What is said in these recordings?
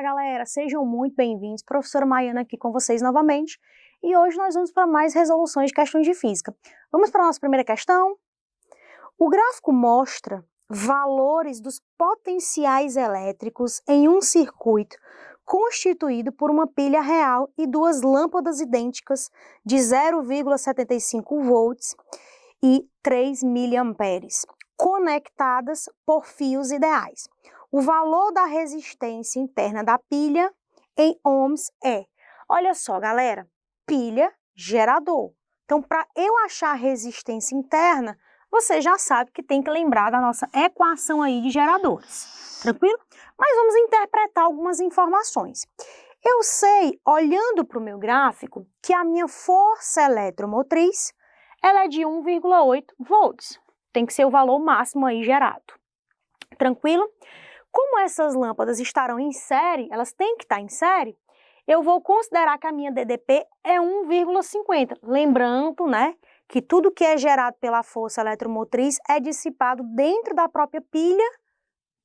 galera, sejam muito bem-vindos. Professora Maiana aqui com vocês novamente. E hoje nós vamos para mais resoluções de questões de física. Vamos para a nossa primeira questão? O gráfico mostra valores dos potenciais elétricos em um circuito constituído por uma pilha real e duas lâmpadas idênticas de 0,75 volts e 3 miliamperes, conectadas por fios ideais. O valor da resistência interna da pilha em ohms é, olha só, galera, pilha, gerador. Então, para eu achar a resistência interna, você já sabe que tem que lembrar da nossa equação aí de geradores, tranquilo? Mas vamos interpretar algumas informações. Eu sei, olhando para o meu gráfico, que a minha força eletromotriz ela é de 1,8 volts. Tem que ser o valor máximo aí gerado. Tranquilo? Como essas lâmpadas estarão em série, elas têm que estar em série, eu vou considerar que a minha DDP é 1,50. Lembrando, né, que tudo que é gerado pela força eletromotriz é dissipado dentro da própria pilha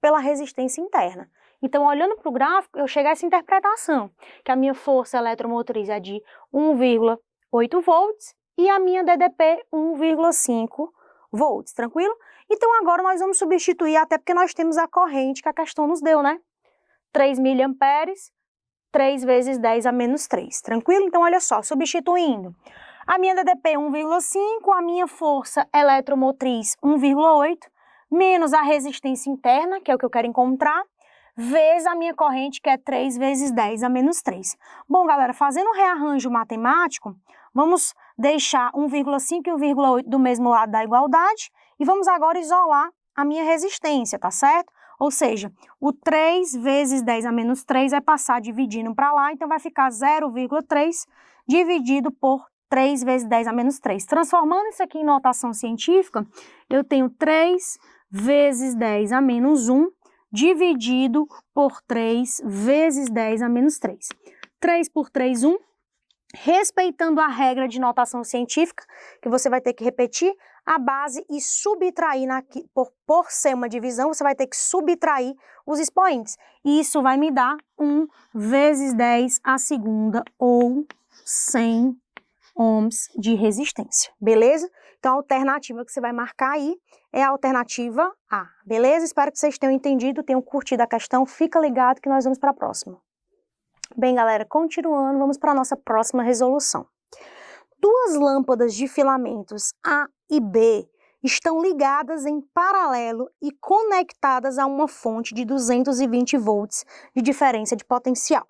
pela resistência interna. Então, olhando para o gráfico, eu chego a essa interpretação, que a minha força eletromotriz é de 1,8 volts e a minha DDP 1,5 volts, tranquilo? Então, agora nós vamos substituir, até porque nós temos a corrente que a questão nos deu, né? 3 miliamperes, 3 vezes 10 a menos 3, tranquilo? Então, olha só, substituindo. A minha DDP 1,5, a minha força eletromotriz 1,8, menos a resistência interna, que é o que eu quero encontrar, vezes a minha corrente, que é 3 vezes 10 a menos 3. Bom, galera, fazendo um rearranjo matemático, vamos deixar 1,5 e 1,8 do mesmo lado da igualdade e vamos agora isolar a minha resistência, tá certo? Ou seja, o 3 vezes 10 a menos 3 vai passar dividindo para lá, então vai ficar 0,3 dividido por 3 vezes 10 a menos 3. Transformando isso aqui em notação científica, eu tenho 3 vezes 10 a menos 1 dividido por 3 vezes 10 a menos 3. 3 por 3, 1. Respeitando a regra de notação científica, que você vai ter que repetir a base e subtrair, por ser uma divisão, você vai ter que subtrair os expoentes. E isso vai me dar 1 vezes 10 a segunda ou 100 ohms de resistência, beleza? Então, a alternativa que você vai marcar aí é a alternativa A, beleza? Espero que vocês tenham entendido, tenham curtido a questão. Fica ligado que nós vamos para a próxima. Bem, galera, continuando, vamos para a nossa próxima resolução. Duas lâmpadas de filamentos A e B estão ligadas em paralelo e conectadas a uma fonte de 220 volts de diferença de potencial.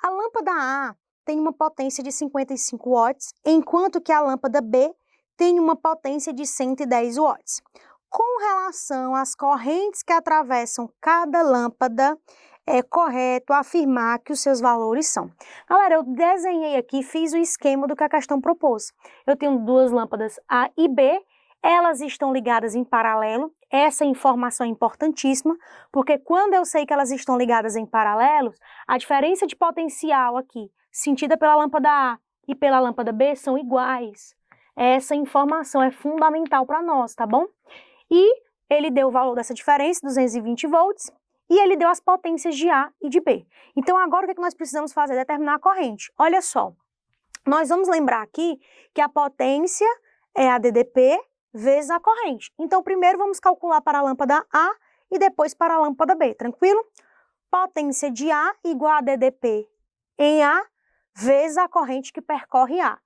A lâmpada A tem uma potência de 55 watts, enquanto que a lâmpada B tem uma potência de 110 watts. Com relação às correntes que atravessam cada lâmpada, é correto afirmar que os seus valores são. Galera, eu desenhei aqui, fiz o esquema do que a questão propôs. Eu tenho duas lâmpadas A e B, elas estão ligadas em paralelo. Essa informação é importantíssima, porque quando eu sei que elas estão ligadas em paralelo, a diferença de potencial aqui, sentida pela lâmpada A e pela lâmpada B, são iguais. Essa informação é fundamental para nós, tá bom? E ele deu o valor dessa diferença, 220 volts, e ele deu as potências de A e de B. Então, agora o que nós precisamos fazer? Determinar a corrente. Olha só, nós vamos lembrar aqui que a potência é a DDP vezes a corrente. Então, primeiro vamos calcular para a lâmpada A e depois para a lâmpada B, tranquilo? Potência de A igual a DDP em A vezes a corrente que percorre A.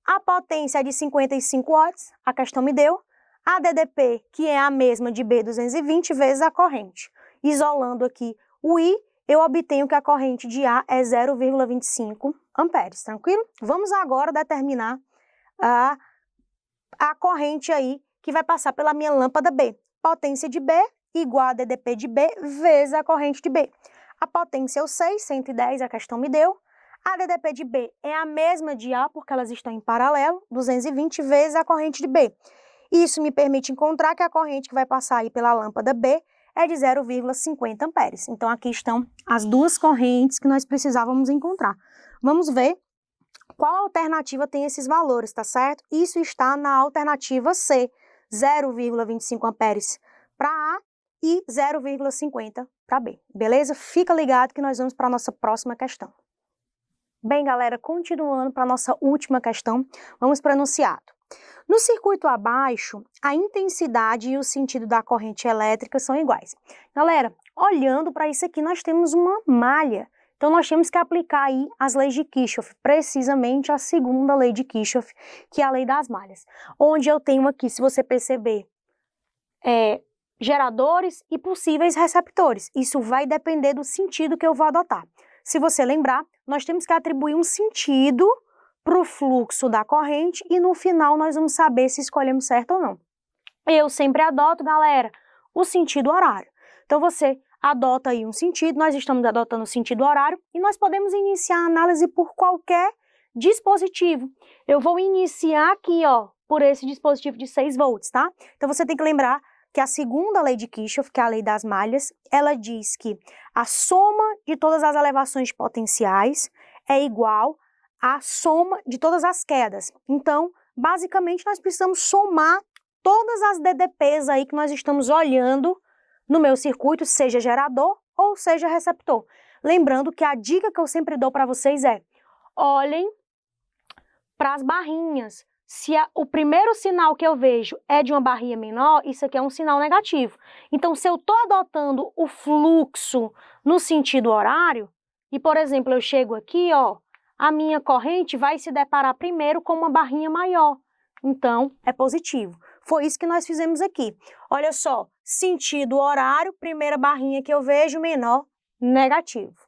A potência é de 55 watts, a questão me deu. A DDP, que é a mesma de B, 220 vezes a corrente. Isolando aqui o I, eu obtenho que a corrente de A é 0,25 amperes, tranquilo? Vamos agora determinar a corrente aí que vai passar pela minha lâmpada B. Potência de B igual a DDP de B vezes a corrente de B. A potência eu sei, 110, a questão me deu. A DDP de B é a mesma de A, porque elas estão em paralelo, 220 vezes a corrente de B. Isso me permite encontrar que a corrente que vai passar aí pela lâmpada B é de 0,50 amperes. Então, aqui estão as duas correntes que nós precisávamos encontrar. Vamos ver qual alternativa tem esses valores, tá certo? Isso está na alternativa C, 0,25 amperes para A e 0,50 para B, beleza? Fica ligado que nós vamos para a nossa próxima questão. Bem, galera, continuando para a nossa última questão, vamos para o enunciado. No circuito abaixo, a intensidade e o sentido da corrente elétrica são iguais. Galera, olhando para isso aqui, nós temos uma malha. Então, nós temos que aplicar aí as leis de Kirchhoff, precisamente a segunda lei de Kirchhoff, que é a lei das malhas. Onde eu tenho aqui, se você perceber, geradores e possíveis receptores. Isso vai depender do sentido que eu vou adotar. Se você lembrar, nós temos que atribuir um sentido para o fluxo da corrente e no final nós vamos saber se escolhemos certo ou não. Eu sempre adoto, galera, o sentido horário. Então você adota aí um sentido, nós estamos adotando o sentido horário e nós podemos iniciar a análise por qualquer dispositivo. Eu vou iniciar aqui, ó, por esse dispositivo de 6 volts, tá? Então você tem que lembrar que a segunda lei de Kirchhoff, que é a lei das malhas, ela diz que a soma de todas as elevações potenciais é igual à soma de todas as quedas. Então, basicamente, nós precisamos somar todas as DDPs aí que nós estamos olhando no meu circuito, seja gerador ou seja receptor. Lembrando que a dica que eu sempre dou para vocês é, olhem para as barrinhas. Se o primeiro sinal que eu vejo é de uma barrinha menor, isso aqui é um sinal negativo. Então, se eu estou adotando o fluxo no sentido horário, e, por exemplo, eu chego aqui, ó, a minha corrente vai se deparar primeiro com uma barrinha maior. Então, é positivo. Foi isso que nós fizemos aqui. Olha só, sentido horário, primeira barrinha que eu vejo, menor, negativo,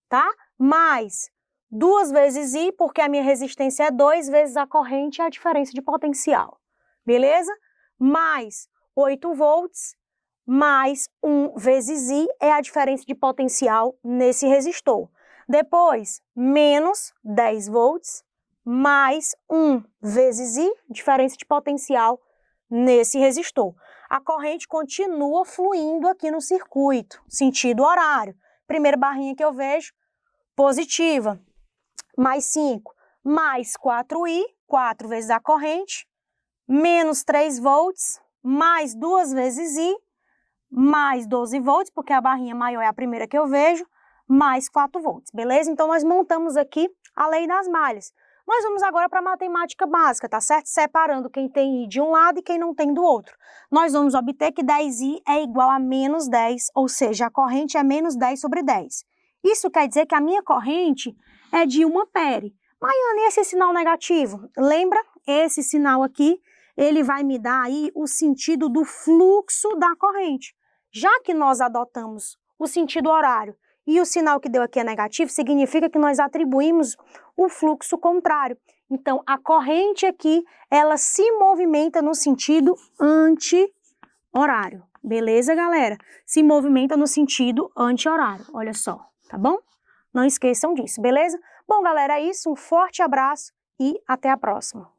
tá? Mais 2 vezes I, porque a minha resistência é 2 vezes a corrente, é a diferença de potencial, beleza? Mais 8 volts, mais 1 vezes I é a diferença de potencial nesse resistor. Depois, menos 10 volts, mais 1 vezes I, diferença de potencial nesse resistor. A corrente continua fluindo aqui no circuito, sentido horário. Primeira barrinha que eu vejo, positiva. Mais 5, mais 4I, 4 vezes a corrente, menos 3 volts, mais 2 vezes I, mais 12 volts, porque a barrinha maior é a primeira que eu vejo, mais 4 volts, beleza? Então, nós montamos aqui a lei das malhas. Nós vamos agora para a matemática básica, tá certo? Separando quem tem I de um lado e quem não tem do outro. Nós vamos obter que 10I é igual a menos 10, ou seja, a corrente é menos 10 sobre 10. Isso quer dizer que a minha corrente é de 1 ampere. Maiane, esse sinal negativo? Lembra? Esse sinal aqui, ele vai me dar aí o sentido do fluxo da corrente. Já que nós adotamos o sentido horário e o sinal que deu aqui é negativo, significa que nós atribuímos o fluxo contrário. Então, a corrente aqui, ela se movimenta no sentido anti-horário. Beleza, galera? Se movimenta no sentido anti-horário. Olha só, tá bom? Não esqueçam disso, beleza? Bom, galera, é isso. Um forte abraço e até a próxima.